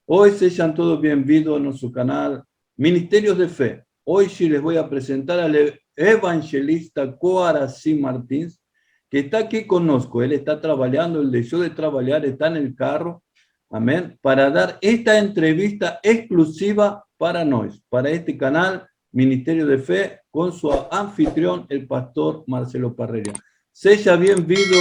Hoy sean todos bienvenidos a nuestro canal Ministerios de Fe. Hoy sí les voy a presentar al evangelista Coarací Martins, que está aquí conozco. Él está trabajando, él dejó de trabajar, está en el carro, amén, para dar esta entrevista exclusiva para nosotros, para este canal Ministerio de Fe, con su anfitrión, el pastor Marcelo Parreira. Seja bem-vindo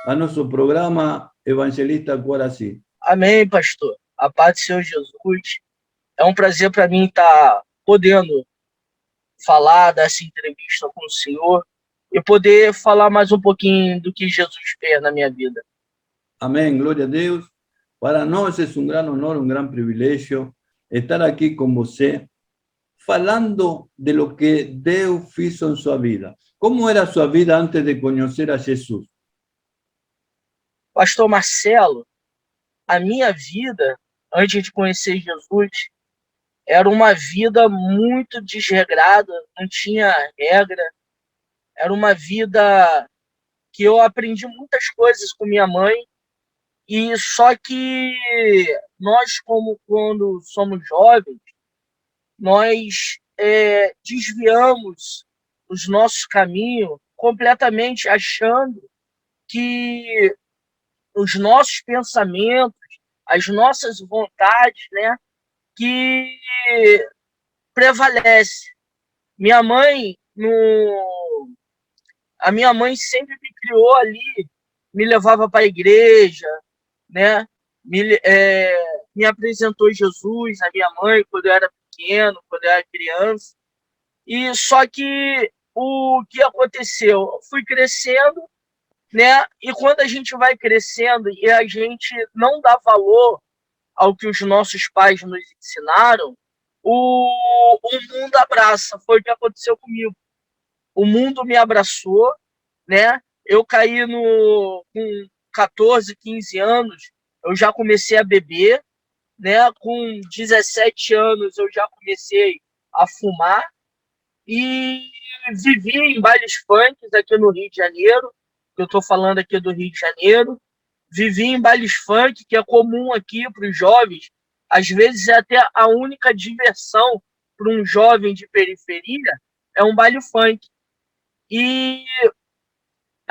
a nosso programa, evangelista Coarací. Amém, pastor. A paz do Senhor Jesus. É um prazer para mim estar podendo falar dessa entrevista com o Senhor e poder falar mais um pouquinho do que Jesus fez na minha vida. Amén, gloria a Deus. Para nós é um grande honor, um grande privilégio estar aqui com você, falando de lo que Deus fez em sua vida. Como era sua vida antes de conhecer a Jesus? Pastor Marcelo, a minha vida, antes de conhecer Jesus, era uma vida muito desregrada, não tinha regra. Era uma vida que eu aprendi muitas coisas com minha mãe, e só que nós, como quando somos jovens, nós desviamos os nossos caminhos completamente, achando que os nossos pensamentos, as nossas vontades, né, que prevalece. Minha mãe, a minha mãe sempre me criou ali, me levava para a igreja, né? Me apresentou Jesus, a minha mãe, quando eu era pequeno, quando eu era criança. E só que o que aconteceu? Eu fui crescendo, né? E quando a gente vai crescendo e a gente não dá valor ao que os nossos pais nos ensinaram, o mundo abraça. Foi o que aconteceu comigo. O mundo me abraçou, né? Eu caí com 14, 15 anos, eu já comecei a beber, né? Com 17 anos eu já comecei a fumar e vivi em bailes funk aqui no Rio de Janeiro, que eu estou falando aqui do Rio de Janeiro. Vivi em bailes funk, que é comum aqui para os jovens. Às vezes é até a única diversão para um jovem de periferia, é um baile funk. E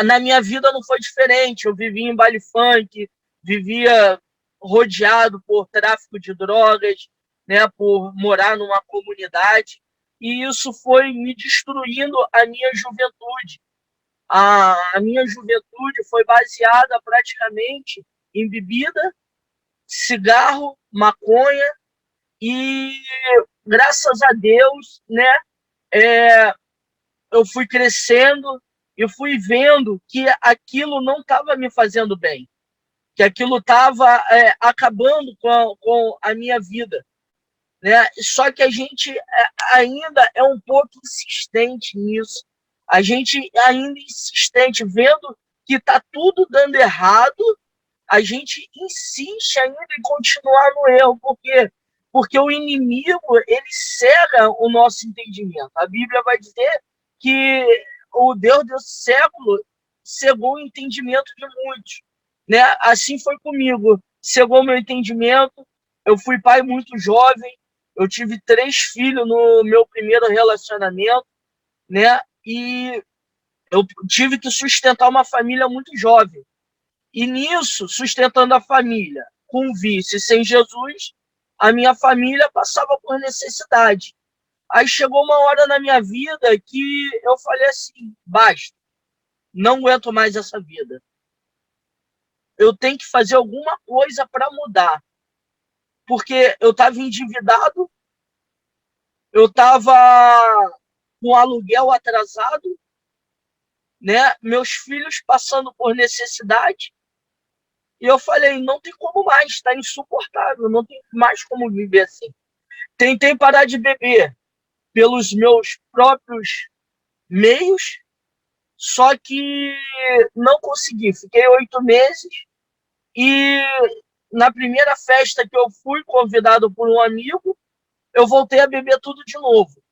na minha vida não foi diferente. Eu vivia em baile funk, vivia rodeado por tráfico de drogas, né, por morar numa comunidade, e isso foi me destruindo a minha juventude. A minha juventude foi baseada praticamente em bebida, cigarro, maconha, e graças a Deus, né, eu fui crescendo e fui vendo que aquilo não estava me fazendo bem, que aquilo estava acabando com a minha vida, né? Só que a gente ainda é um pouco insistente nisso. A gente ainda insistente, vendo que está tudo dando errado, a gente insiste ainda em continuar no erro. Por quê? Porque o inimigo, ele cega o nosso entendimento. A Bíblia vai dizer que o Deus do século cegou o entendimento de muitos, né? Assim foi comigo. Cegou meu entendimento. Eu fui pai muito jovem. Eu tive 3 filhos no meu primeiro relacionamento, né? E eu tive que sustentar uma família muito jovem. E nisso, sustentando a família com vício e sem Jesus, a minha família passava por necessidade. Aí chegou uma hora na minha vida que eu falei assim, basta, não aguento mais essa vida. Eu tenho que fazer alguma coisa para mudar. Porque eu estava endividado, eu estava com aluguel atrasado, né? Meus filhos passando por necessidade. E eu falei, não tem como mais, está insuportável, não tem mais como viver assim. Tentei parar de beber pelos meus próprios meios, só que não consegui. Fiquei 8 meses e na primeira festa que eu fui convidado por um amigo, eu voltei a beber tudo de novo,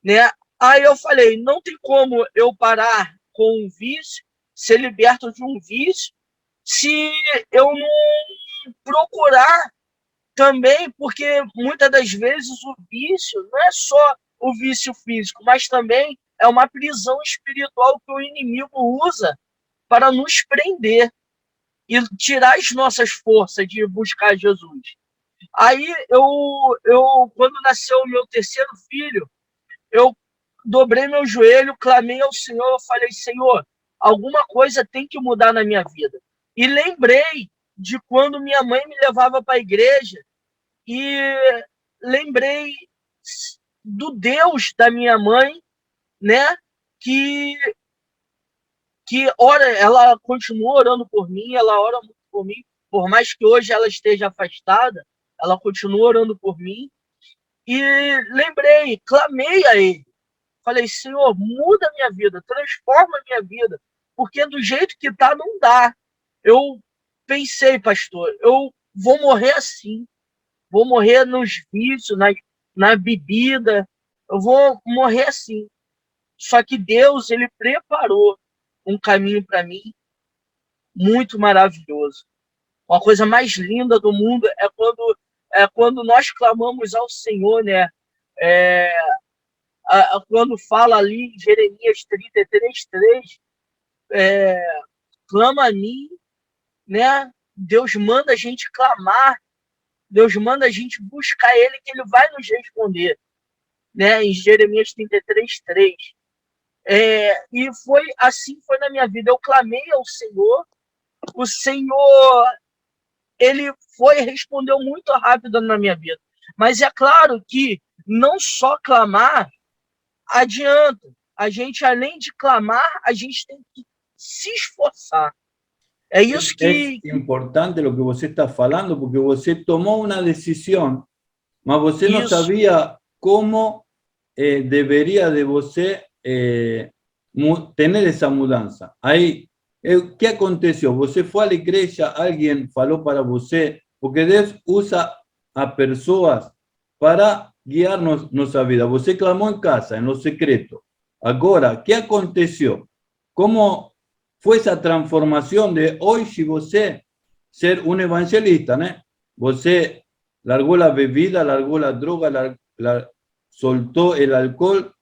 né? Aí eu falei, não tem como eu parar com um vício, ser liberto de um vício, se eu não procurar também porque muitas das vezes o vício não é só o vício físico, mas também é uma prisão espiritual que o inimigo usa para nos prender e tirar as nossas forças de buscar Jesus. Aí quando nasceu o meu terceiro filho, eu dobrei meu joelho, clamei ao Senhor, eu falei, Senhor, alguma coisa tem que mudar na minha vida. E lembrei de quando minha mãe me levava para a igreja e lembrei do Deus da minha mãe, né? Que ora, ela continua orando por mim, ela ora muito por mim, por mais que hoje ela esteja afastada, ela continua orando por mim. E lembrei, clamei a ele. Falei, Senhor, muda a minha vida, transforma a minha vida, porque do jeito que tá, não dá. Eu pensei, pastor, eu vou morrer assim, vou morrer nos vícios, na bebida, eu vou morrer assim. Só que Deus, ele preparou um caminho para mim muito maravilhoso. Uma coisa mais linda do mundo é quando nós clamamos ao Senhor, né? É, quando fala ali em Jeremias 33:3, clama a mim, né? Deus manda a gente clamar, Deus manda a gente buscar Ele, que Ele vai nos responder, né? Em Jeremias 33:3. E foi assim, foi na minha vida. Eu clamei ao Senhor, o Senhor, Ele foi e respondeu muito rápido na minha vida. Mas é claro que não só clamar adianta. A gente, além de clamar, a gente tem que se esforçar. É isso Es que... importante lo que você está falando, porque você tomó una decisión, mas você não Isso, sabia como deveria de você tener essa mudança. Aí, o que aconteceu? Você foi à igreja, alguém falou para você, porque Deus usa a pessoas para guiar nossa vida. Você clamou em casa, no secreto. Agora, o que aconteceu? Como foi essa transformação de hoje você ser um evangelista, né? Você largou a bebida, largou a droga, soltou o álcool,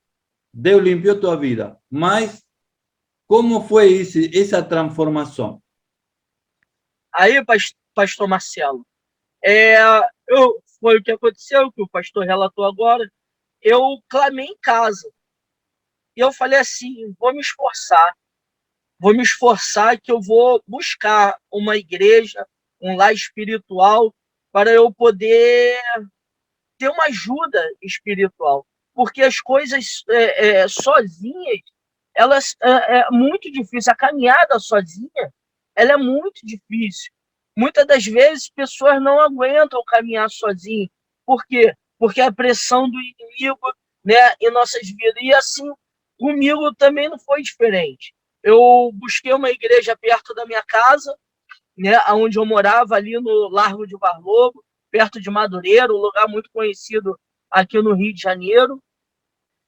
Deus limpiou tua vida. Mas como foi essa transformação? aí, pastor Marcelo, foi o que aconteceu, que o pastor relatou agora. Eu clamei em casa. E eu falei assim, vou me esforçar que eu vou buscar uma igreja, um lar espiritual, para eu poder ter uma ajuda espiritual. Porque as coisas sozinhas, elas é muito difícil. A caminhada sozinha, ela é muito difícil. Muitas das vezes, pessoas não aguentam caminhar sozinhas. Por quê? Porque a pressão do inimigo, né, em nossas vidas. E assim, comigo também não foi diferente. Eu busquei uma igreja perto da minha casa, né, onde eu morava, ali no Largo de Varlobo, perto de Madureira, um lugar muito conhecido aqui no Rio de Janeiro.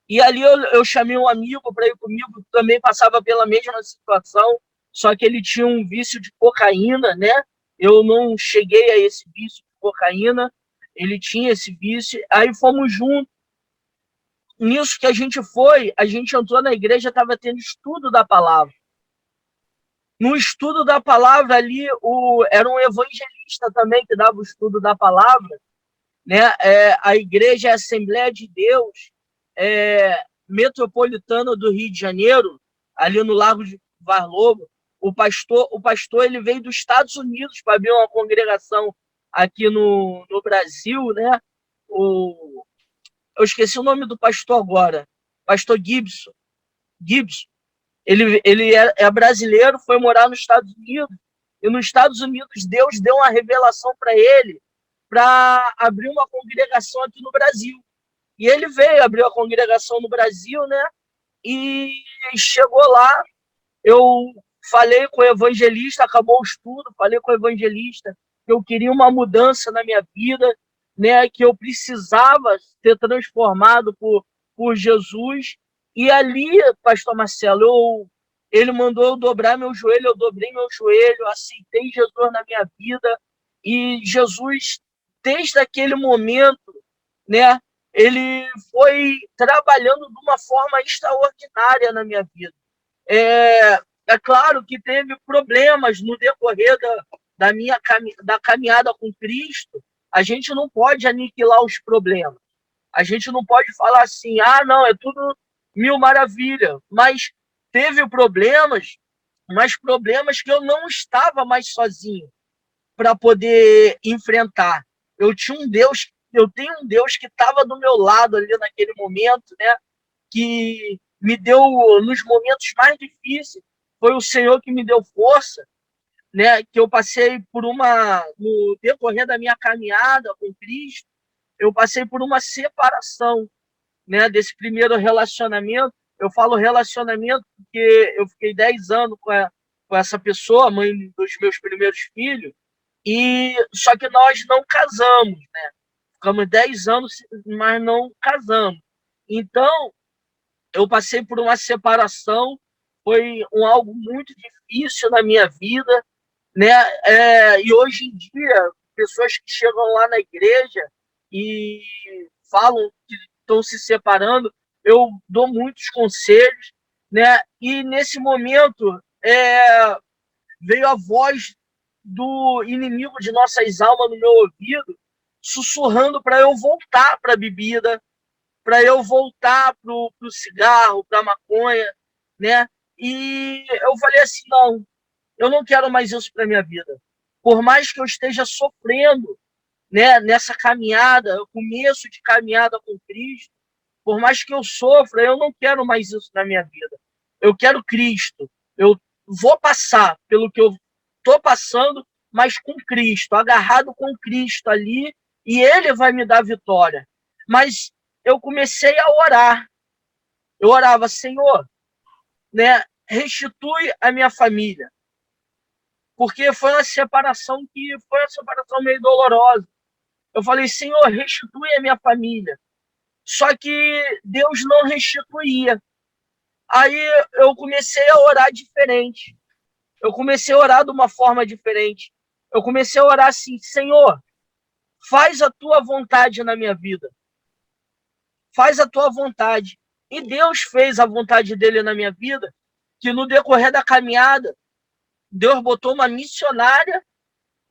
E ali eu chamei um amigo para ir comigo, que também passava pela mesma situação, só que ele tinha um vício de cocaína, né? Eu não cheguei a esse vício de cocaína, ele tinha esse vício, aí fomos juntos. Nisso que a gente entrou na igreja, estava tendo estudo da palavra. No estudo da palavra ali, era um evangelista também que dava o estudo da palavra, né? A igreja é a Assembleia de Deus Metropolitana do Rio de Janeiro, ali no Largo de Varlobo. O pastor ele veio dos Estados Unidos para abrir uma congregação aqui no Brasil, né? Eu esqueci o nome do pastor agora, pastor Gibson. Ele é brasileiro, foi morar nos Estados Unidos, e nos Estados Unidos Deus deu uma revelação para ele para abrir uma congregação aqui no Brasil. E ele veio abrir a congregação no Brasil, né? E chegou lá, eu falei com o evangelista, acabou o estudo, falei com o evangelista que eu queria uma mudança na minha vida, né? Que eu precisava ser transformado por Jesus. E ali, pastor Marcelo, ele mandou eu dobrar meu joelho, eu dobrei meu joelho, aceitei Jesus na minha vida, e Jesus desde aquele momento, né, ele foi trabalhando de uma forma extraordinária na minha vida. É claro que teve problemas no decorrer da caminhada com Cristo. A gente não pode aniquilar os problemas. A gente não pode falar assim, não, é tudo mil maravilha. Mas teve problemas, mas problemas que eu não estava mais sozinho para poder enfrentar. Eu tenho um Deus que estava do meu lado ali naquele momento, né? Que me deu nos momentos mais difíceis. Foi o Senhor que me deu força, né? Que eu passei no decorrer da minha caminhada com Cristo, eu passei por uma separação, né? Desse primeiro relacionamento. Eu falo relacionamento porque eu fiquei 10 anos com essa pessoa, mãe dos meus primeiros filhos, e só que nós não casamos, né? Ficamos 10 anos, mas não casamos. Então, eu passei por uma separação, foi algo muito difícil na minha vida, né? E hoje em dia, pessoas que chegam lá na igreja e falam que estão se separando, eu dou muitos conselhos, né? E nesse momento veio a voz do inimigo de nossas almas no meu ouvido, sussurrando para eu voltar para a bebida, para eu voltar para o cigarro, para a maconha, né? E eu falei assim, não, eu não quero mais isso para minha vida. Por mais que eu esteja sofrendo, né, nessa caminhada, começo de caminhada com Cristo, por mais que eu sofra, eu não quero mais isso na minha vida. Eu quero Cristo. Eu vou passar pelo que eu estou passando, mas com Cristo, agarrado com Cristo ali, e Ele vai me dar vitória. Mas eu comecei a orar. Eu orava, Senhor, né, restitui a minha família. Porque foi uma separação meio dolorosa. Eu falei, Senhor, restitui a minha família. Só que Deus não restituía. Aí eu comecei a orar diferente. Eu comecei a orar de uma forma diferente. Eu comecei a orar assim, Senhor, faz a tua vontade na minha vida. Faz a tua vontade. E Deus fez a vontade dele na minha vida, que no decorrer da caminhada, Deus botou uma missionária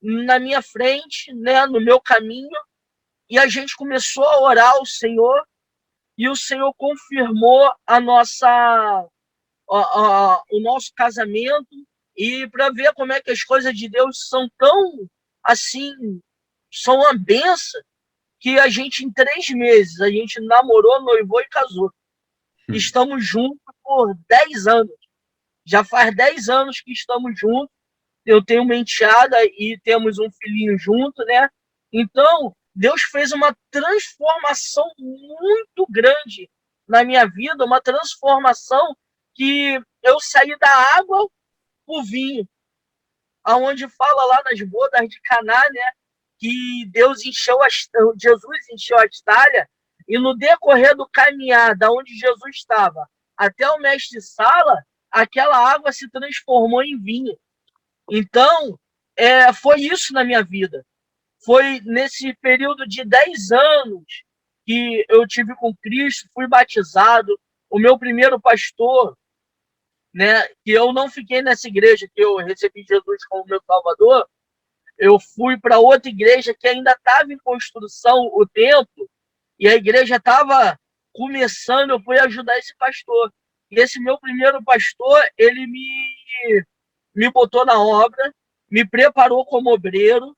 na minha frente, né, no meu caminho, e a gente começou a orar ao Senhor, e o Senhor confirmou o nosso casamento, e para ver como é que as coisas de Deus são tão, assim, são uma benção, que a gente, em 3 meses, a gente namorou, noivou e casou. Estamos juntos por 10 anos. Já faz 10 anos que estamos juntos. Eu tenho uma enteada e temos um filhinho junto, né? Então, Deus fez uma transformação muito grande na minha vida, uma transformação que eu saí da água pro vinho, aonde fala lá nas bodas de Caná, né? Que Jesus encheu as talhas, e no decorrer do caminhar, da onde Jesus estava até o mestre-sala, aquela água se transformou em vinho. Então, foi isso na minha vida. Foi nesse período de 10 anos que eu tive com Cristo, fui batizado. O meu primeiro pastor, né, que eu não fiquei nessa igreja que eu recebi Jesus como meu Salvador, eu fui para outra igreja que ainda estava em construção o templo, e a igreja estava começando, eu fui ajudar esse pastor. E esse meu primeiro pastor, ele me botou na obra, me preparou como obreiro,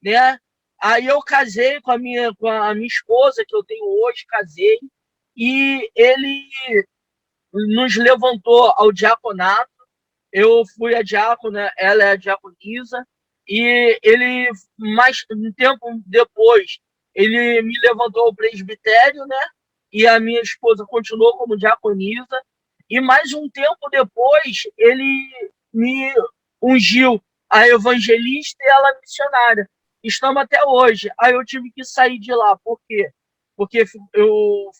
né? Aí eu casei com a minha esposa, que eu tenho hoje, casei, e ele nos levantou ao diaconato. Eu fui a diácona, ela é a diaconisa, e ele, mais um tempo depois, ele me levantou ao presbitério, né? E a minha esposa continuou como diaconisa, e mais um tempo depois, ele me ungiu a evangelista e ela a missionária. Estamos até hoje. Aí eu tive que sair de lá. Por quê? Porque eu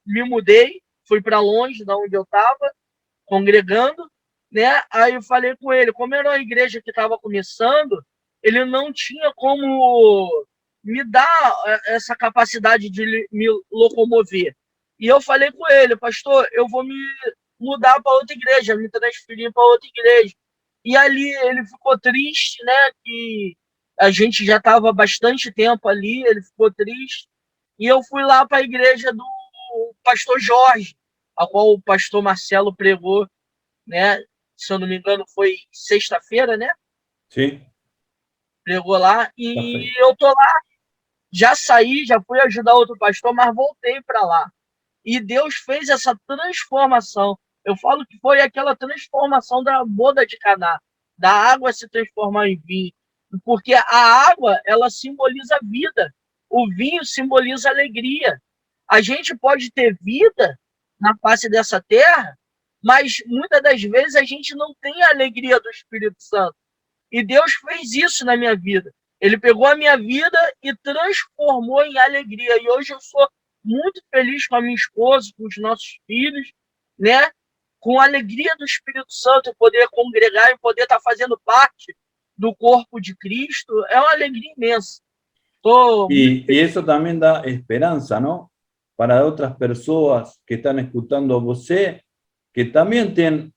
me mudei, fui para longe de onde eu estava, congregando, né? Aí eu falei com ele, como era uma igreja que estava começando, ele não tinha como me dá essa capacidade de me locomover. E eu falei com ele, pastor, eu vou me mudar para outra igreja, me transferir para outra igreja. E ali ele ficou triste, né? Que a gente já estava bastante tempo ali, ele ficou triste. E eu fui lá para a igreja do pastor Jorge, a qual o pastor Marcelo pregou, né? Se eu não me engano, foi sexta-feira, né? Sim. Pregou lá. E Perfeito. eu tô lá, já saí, já fui ajudar outro pastor, mas voltei para lá. E Deus fez essa transformação. Eu falo que foi aquela transformação da boda de Caná, da água se transformar em vinho. Porque a água, ela simboliza vida. O vinho simboliza alegria. A gente pode ter vida na face dessa terra, mas muitas das vezes a gente não tem a alegria do Espírito Santo. E Deus fez isso na minha vida. Ele pegou a minha vida e transformou em alegria. E hoje eu sou muito feliz com a minha esposa, com os nossos filhos, né? Com a alegria do Espírito Santo, e poder congregar e poder estar fazendo parte do corpo de Cristo. É uma alegria imensa. Tô muito Y eso también da esperanza, ¿no? Para otras personas que están escuchando a você, que también tienen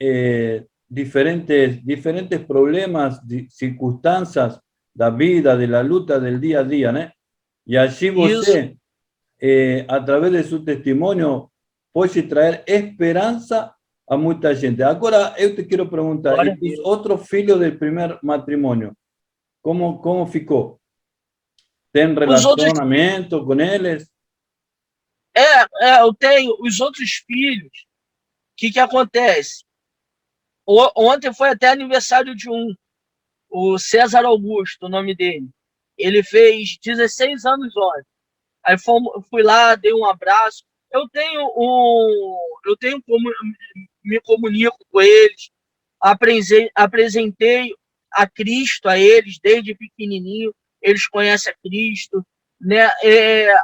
diferentes problemas, circunstancias da vida, de la lucha del día a día, ¿no? Y allí isso. você, a través de su testimonio, puede traer esperanza a mucha gente. Ahora, yo te quiero preguntar, Glória ¿y a tus Deus. otros filhos del primer matrimonio? ¿Cómo ficou? ¿Ten Os outros, relacionamiento con eles? eu tenho os outros filhos. O que acontece? Ontem foi até aniversário de um, o César Augusto, o nome dele. Ele fez 16 anos ontem. Aí fui lá, dei um abraço. Eu tenho como me comunico com eles. Apresentei a Cristo a eles desde pequenininho. Eles conhecem a Cristo, né?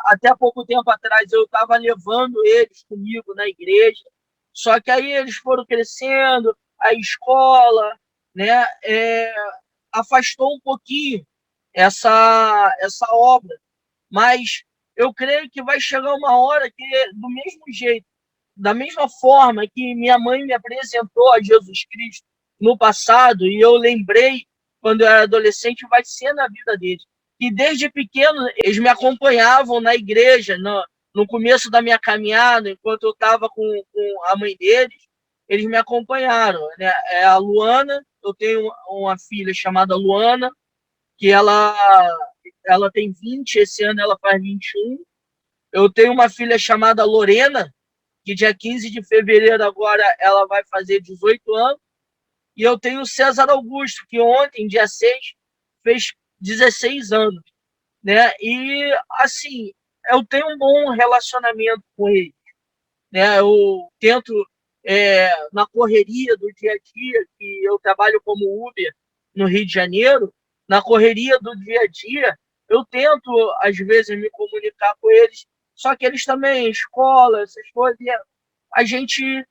Até há pouco tempo atrás eu estava levando eles comigo na igreja. Só que aí eles foram crescendo, a escola, né? Afastou um pouquinho essa obra. Mas eu creio que vai chegar uma hora que, do mesmo jeito, da mesma forma que minha mãe me apresentou a Jesus Cristo no passado, e eu lembrei quando eu era adolescente, vai ser na vida deles. E desde pequeno, eles me acompanhavam na igreja, no começo da minha caminhada, enquanto eu estava com a mãe deles, eles me acompanharam. Né? É a Luana, eu tenho uma filha chamada Luana, que ela tem 20, esse ano ela faz 21. Eu tenho uma filha chamada Lorena, que dia 15 de fevereiro agora ela vai fazer 18 anos. E eu tenho o César Augusto, que ontem, dia 6, fez 16 anos. Né? E, assim, eu tenho um bom relacionamento com ele. Né? Eu tento, na correria do dia a dia, que eu trabalho como Uber no Rio de Janeiro, na correria do dia a dia, eu tento, às vezes, me comunicar com eles, só que eles também, escola, essas coisas, a gente,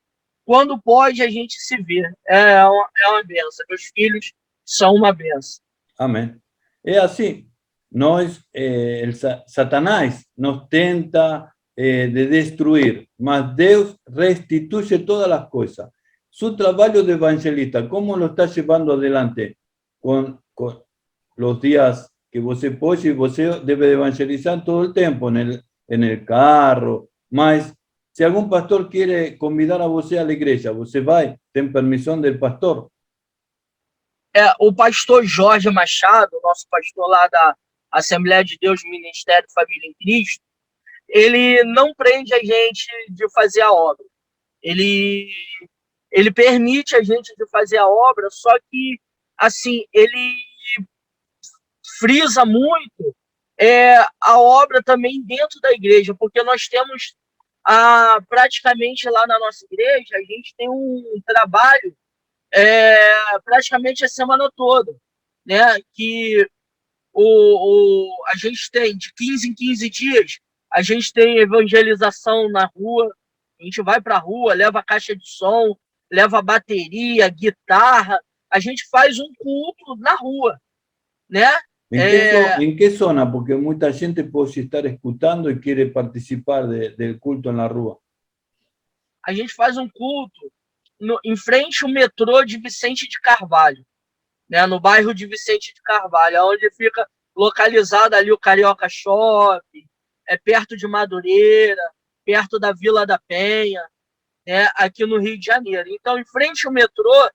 quando pode, a gente se vê. É uma benção. Meus filhos são uma benção. Amén. Es así. Satanás nos tenta de destruir, mas Dios restituye todas las cosas. Su trabajo de evangelista, ¿cómo lo está llevando adelante? Con los días que você puede, você debe evangelizar todo el tiempo, en el carro, mas si algún pastor quiere convidar a você a la iglesia, você vai, tem permissão del pastor. O pastor Jorge Machado, nosso pastor lá da Assembleia de Deus, Ministério Família em Cristo, ele não prende a gente de fazer a obra. Ele permite a gente de fazer a obra, só que, assim, ele frisa muito a obra também dentro da igreja, porque nós temos praticamente lá na nossa igreja, a gente tem um trabalho praticamente a semana toda, né? Que a gente tem de 15 em 15 dias, a gente tem evangelização na rua, a gente vai para a rua, leva caixa de som, leva bateria, guitarra, a gente faz um culto na rua, né? ¿En qué zona? Porque mucha gente puede estar escuchando y quiere participar del culto en la rua. A gente faz um culto em frente ao metrô de Vicente de Carvalho, né, no bairro de Vicente de Carvalho, onde fica localizado ali o Carioca Shopping, perto de Madureira, perto da Vila da Penha, né, aqui no Rio de Janeiro. Então, em frente ao metrô,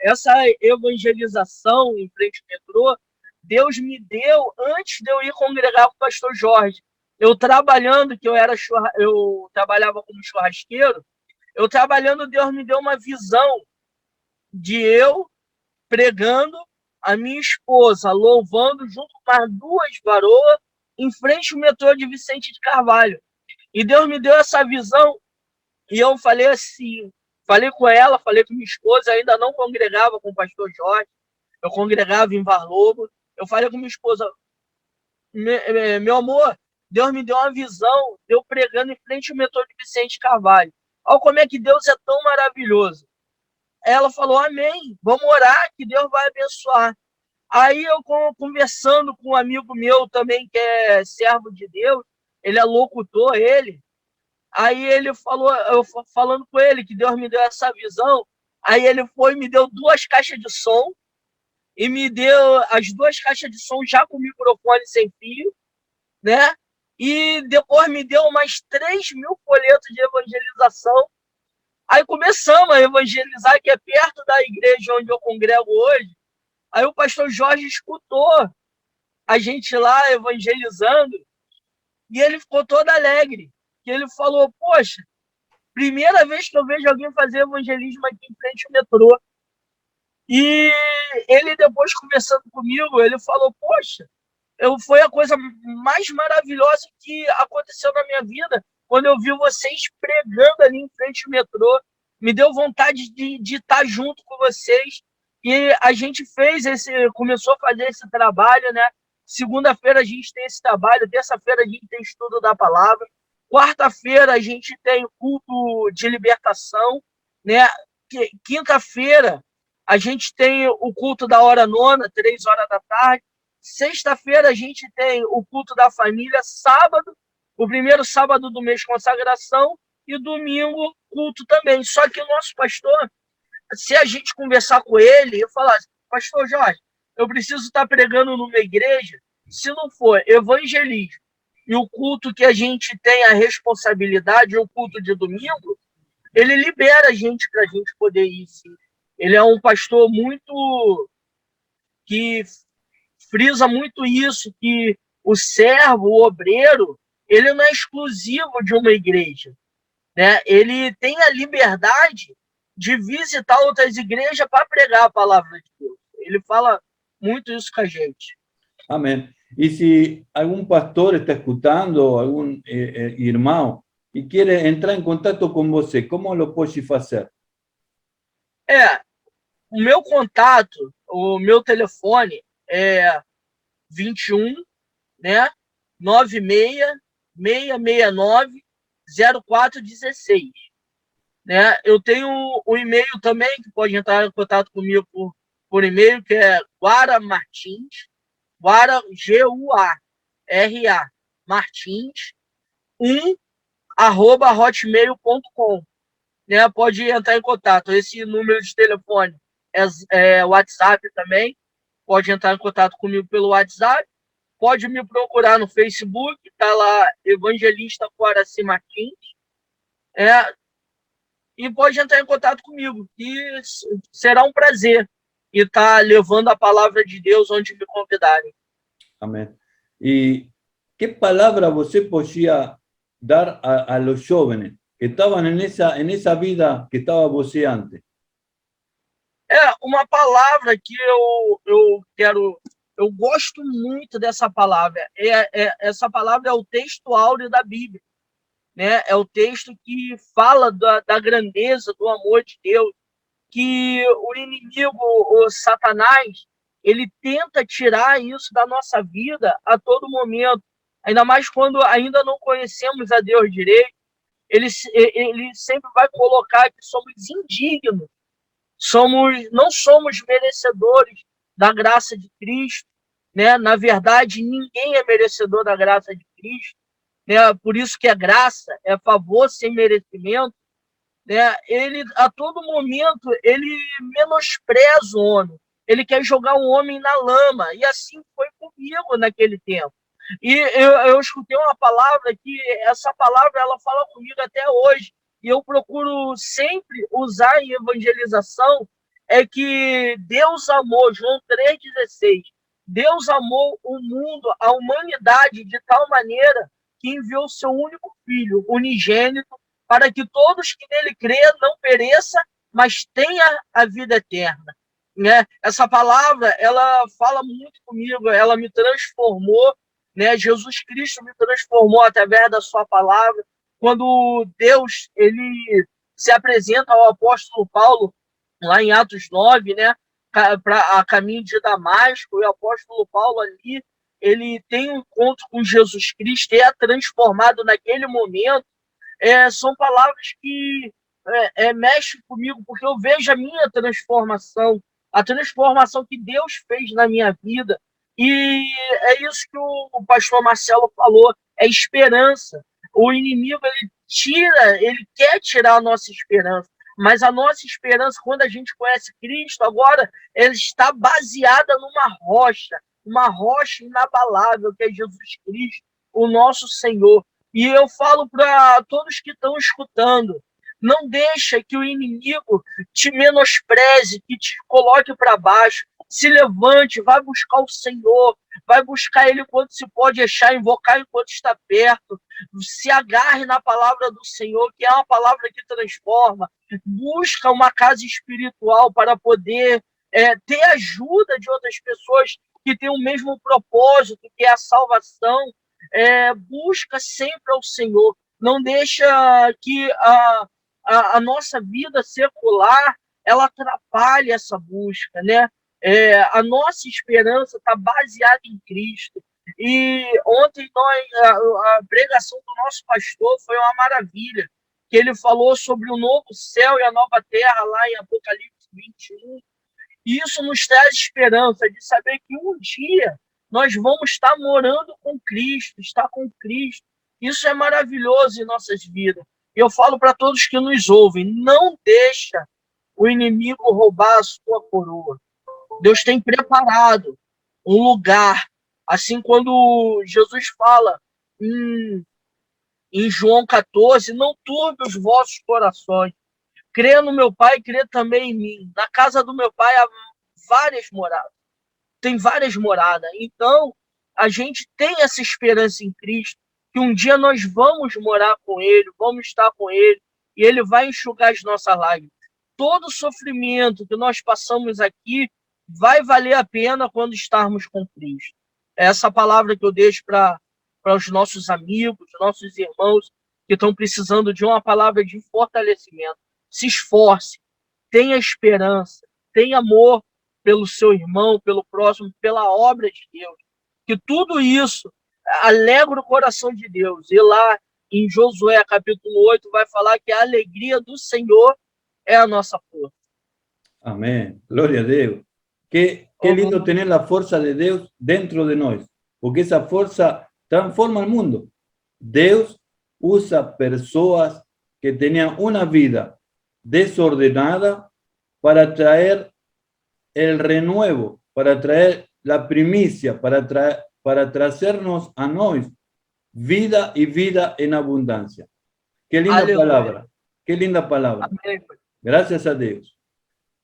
essa evangelização em frente ao metrô, Deus me deu antes de eu ir congregar com o pastor Jorge. Eu trabalhando, que eu trabalhava como churrasqueiro, eu trabalhando, Deus me deu uma visão de eu pregando, a minha esposa louvando junto com as duas varoas em frente ao metrô de Vicente de Carvalho. E Deus me deu essa visão e eu falei assim, falei com ela, falei com minha esposa, ainda não congregava com o pastor Jorge, eu congregava em Varlobo. Eu falei com minha esposa, meu amor, Deus me deu uma visão, eu pregando em frente ao metrô de Vicente de Carvalho. Olha como é que Deus é tão maravilhoso. Ela falou, amém, vamos orar que Deus vai abençoar. Aí eu conversando com um amigo meu também, que é servo de Deus, ele é locutor, aí ele falou, eu falando com ele que Deus me deu essa visão, aí ele foi e me deu 2 caixas de som, e me deu as 2 caixas de som já com microfone sem fio, né? E depois me deu mais 3.000 folhetos de evangelização. Aí começamos a evangelizar, que é perto da igreja onde eu congrego hoje. Aí o pastor Jorge escutou a gente lá evangelizando e ele ficou todo alegre. Que ele falou, poxa, primeira vez que eu vejo alguém fazer evangelismo aqui em frente ao metrô. E ele depois conversando comigo, ele falou, poxa, foi a coisa mais maravilhosa que aconteceu na minha vida quando eu vi vocês pregando ali em frente ao metrô. Me deu vontade de estar junto com vocês. E a gente começou a fazer esse trabalho, né? Segunda-feira a gente tem esse trabalho, terça-feira a gente tem estudo da palavra, quarta-feira a gente tem culto de libertação, né? Quinta-feira a gente tem o culto da hora nona, 3 horas da tarde. Sexta-feira a gente tem o culto da família. Sábado, o primeiro sábado do mês, consagração. E domingo, culto também. Só que o nosso pastor, se a gente conversar com ele, eu falar, pastor Jorge, eu preciso estar pregando numa igreja, se não for evangelismo e o culto que a gente tem a responsabilidade, o culto de domingo, ele libera a gente para a gente poder ir, sim. Ele é um pastor muito que frisa muito isso, que o servo, o obreiro, ele não é exclusivo de uma igreja, né? Ele tem a liberdade de visitar outras igrejas para pregar a palavra de Deus. Ele fala muito isso com a gente. Amém. E se algum pastor está escutando, algum irmão, e quer entrar em contato com você, como lo pode fazer? O meu contato, o meu telefone é 21, né, 96-669-0416. Né? Eu tenho o e-mail também, que pode entrar em contato comigo por e-mail, que é Guara Martins, Guara, G-U-A-R-A, Martins, 1@hotmail.com. Né? Pode entrar em contato. Esse número de telefone é WhatsApp também. Pode entrar em contato comigo pelo WhatsApp. Pode me procurar no Facebook, tá lá, Evangelista Coaraci Martins. E pode entrar em contato comigo, que será um prazer estar levando a palavra de Deus onde me convidarem. Amém. E que palavra você podia dar a los jóvenes que estavam nessa vida que estava você antes? Uma palavra que eu gosto muito dessa palavra. Essa palavra é o texto áureo da Bíblia, né? É o texto que fala da grandeza, do amor de Deus, que o inimigo, o Satanás, ele tenta tirar isso da nossa vida a todo momento, ainda mais quando ainda não conhecemos a Deus direito. Ele sempre vai colocar que somos indignos, não somos merecedores da graça de Cristo, né? Na verdade, ninguém é merecedor da graça de Cristo, né? Por isso que a graça é favor sem merecimento, né? Ele, a todo momento, ele menospreza o homem, ele quer jogar o homem na lama, e assim foi comigo naquele tempo. E eu escutei uma palavra que, essa palavra, ela fala comigo até hoje, e eu procuro sempre usar em evangelização, é que Deus amou, João 3,16, Deus amou o mundo, a humanidade, de tal maneira que enviou o seu único filho, unigênito, para que todos que nele crêem não pereça, mas tenha a vida eterna. Né? Essa palavra, ela fala muito comigo, ela me transformou, né? Jesus Cristo me transformou através da sua palavra. Quando Deus ele se apresenta ao apóstolo Paulo, lá em Atos 9, né? A caminho de Damasco, e o apóstolo Paulo ali, ele tem um encontro com Jesus Cristo e é transformado naquele momento. São palavras que mexem comigo, porque eu vejo a minha transformação, a transformação que Deus fez na minha vida. E é isso que o pastor Marcelo falou, é esperança. O inimigo, ele quer tirar a nossa esperança, mas a nossa esperança, quando a gente conhece Cristo, agora, ela está baseada numa rocha inabalável, que é Jesus Cristo, o nosso Senhor. E eu falo para todos que estão escutando, não deixa que o inimigo te menospreze, que te coloque para baixo. Se levante, vai buscar o Senhor, vai buscar Ele enquanto se pode achar, invocar enquanto está perto. Se agarre na palavra do Senhor, que é uma palavra que transforma. Busca uma casa espiritual para poder ter ajuda de outras pessoas que têm o mesmo propósito, que é a salvação. Busca sempre ao Senhor. Não deixa que a nossa vida secular ela atrapalhe essa busca, né? A nossa esperança está baseada em Cristo. E ontem a pregação do nosso pastor foi uma maravilha, que ele falou sobre o novo céu e a nova terra lá em Apocalipse 21. E isso nos traz esperança de saber que um dia nós vamos estar morando com Cristo, estar com Cristo. Isso é maravilhoso em nossas vidas. E eu falo para todos que nos ouvem, não deixa o inimigo roubar a sua coroa. Deus tem preparado um lugar, assim quando Jesus fala em João 14, não turbe os vossos corações. Crê no meu Pai, crê também em mim. Na casa do meu Pai há várias moradas. Tem várias moradas. Então, a gente tem essa esperança em Cristo, que um dia nós vamos morar com Ele, vamos estar com Ele, e Ele vai enxugar as nossas lágrimas. Todo sofrimento que nós passamos aqui vai valer a pena quando estarmos com Cristo. É essa palavra que eu deixo para os nossos amigos, nossos irmãos, que estão precisando de uma palavra de fortalecimento. Se esforce, tenha esperança, tenha amor pelo seu irmão, pelo próximo, pela obra de Deus. Que tudo isso alegra o coração de Deus. E lá em Josué, capítulo 8, vai falar que a alegria do Senhor é a nossa força. Amén. Gloria a Dios. Qué lindo tener la fuerza de Dios dentro de nosotros, porque esa fuerza transforma el mundo. Dios usa personas que tenían una vida desordenada para traer el renuevo, para traer la primicia, para traernos a nosotros vida y vida en abundancia. Qué linda palabra, qué linda palabra. Amén. Gracias a Dios.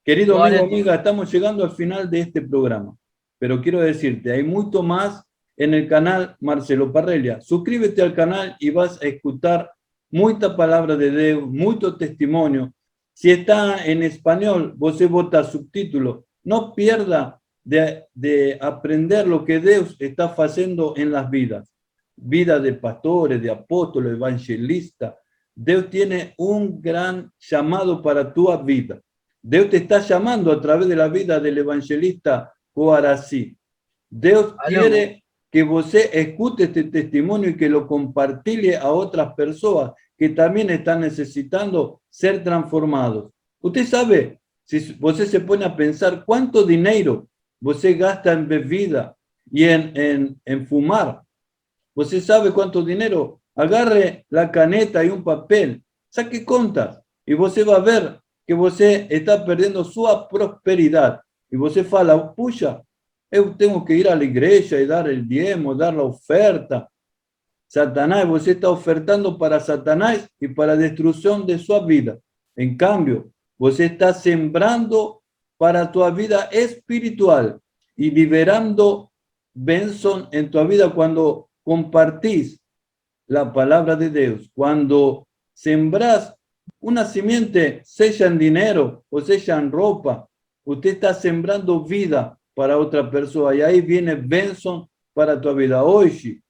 Querido amigo, amiga, estamos llegando al final de este programa, pero quiero decirte, hay mucho más en el canal Marcelo Parrelia. Suscríbete al canal y vas a escuchar mucha palabra de Dios, mucho testimonio. Si está en español, vos vota subtítulo. No pierda de aprender lo que Dios está haciendo en las vidas. Vida de pastores, de apóstoles, evangelistas. Dios tiene un gran llamado para tu vida. Dios te está llamando a través de la vida del evangelista Coarací. Dios quiere que você escute este testimonio y que lo compartille a otras personas que también están necesitando ser transformados. Usted sabe, si usted se pone a pensar cuánto dinero você gasta en bebida y en fumar. Você sabe cuánto dinero? Agarre la caneta y un papel, saque contas y você va a ver que você está perdendo sua prosperidad. Y você fala, puxa, eu tengo que ir a la iglesia y dar el diezmo, dar la oferta. Satanás, você está ofertando para Satanás y para a destrucción de su vida. En cambio, você está sembrando para tu vida espiritual y liberando bênção en tu vida cuando compartís la palabra de Dios, cuando sembrás una simiente, sea en dinero o sea en ropa, usted está sembrando vida para otra persona y ahí viene bênção para tu vida. Hoy,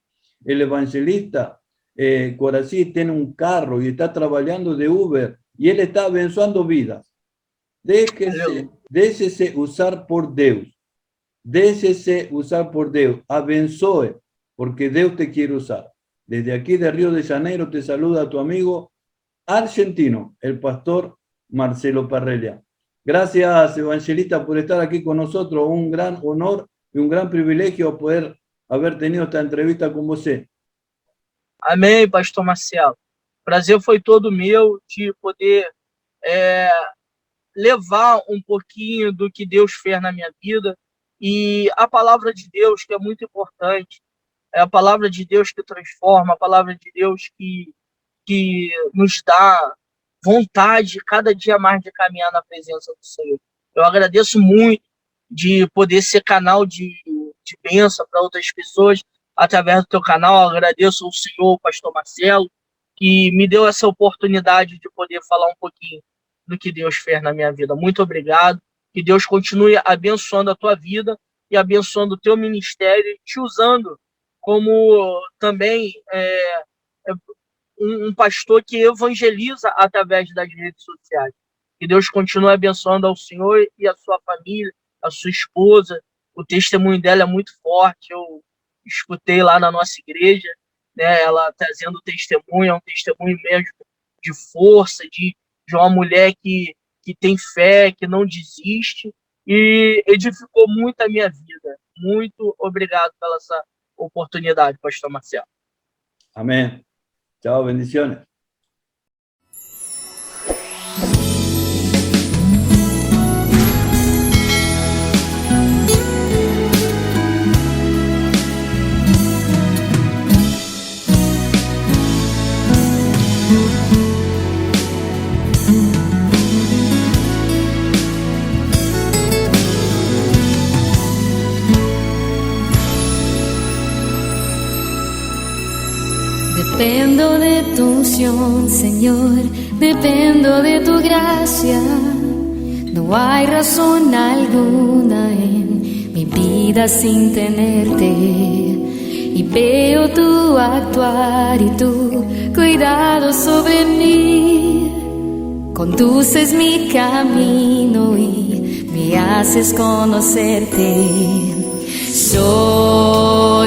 el evangelista Corazí tiene un carro y está trabajando de Uber y él está abençoando vidas. Déjese usar por Dios. Déjese usar por Dios. Abençoe, porque Dios te quiere usar. Desde aquí de Río de Janeiro te saluda tu amigo argentino, el pastor Marcelo Parrelia. Gracias, evangelista, por estar aquí con nosotros. Un gran honor y un gran privilegio poder haber tenido esta entrevista con você. Amém, pastor Marcelo. Prazer foi todo meu de poder levar um pouquinho do que Deus fez na minha vida e a palavra de Deus, que é muito importante. É a palavra de Deus que transforma, a palavra de Deus que nos dá vontade cada dia mais de caminhar na presença do Senhor. Eu agradeço muito de poder ser canal de bênção para outras pessoas através do teu canal. Eu agradeço ao Senhor, o pastor Marcelo, que me deu essa oportunidade de poder falar um pouquinho do que Deus fez na minha vida. Muito obrigado. Que Deus continue abençoando a tua vida e abençoando o teu ministério, te usando como também um pastor que evangeliza através das redes sociais. Que Deus continue abençoando ao Senhor e a sua família, a sua esposa. O testemunho dela é muito forte. Eu escutei lá na nossa igreja, né, ela trazendo testemunho, é um testemunho mesmo de força, de uma mulher que tem fé, que não desiste, e edificou muito a minha vida. Muito obrigado pela essa oportunidade, pastor Marcelo. Amém. Tchau, bendiciones. Dependo de tu unción, Señor, dependo de tu gracia. No hay razón alguna en mi vida sin tenerte. Y veo tu actuar y tu cuidado sobre mí. Conduces mi camino y me haces conocerte. Solo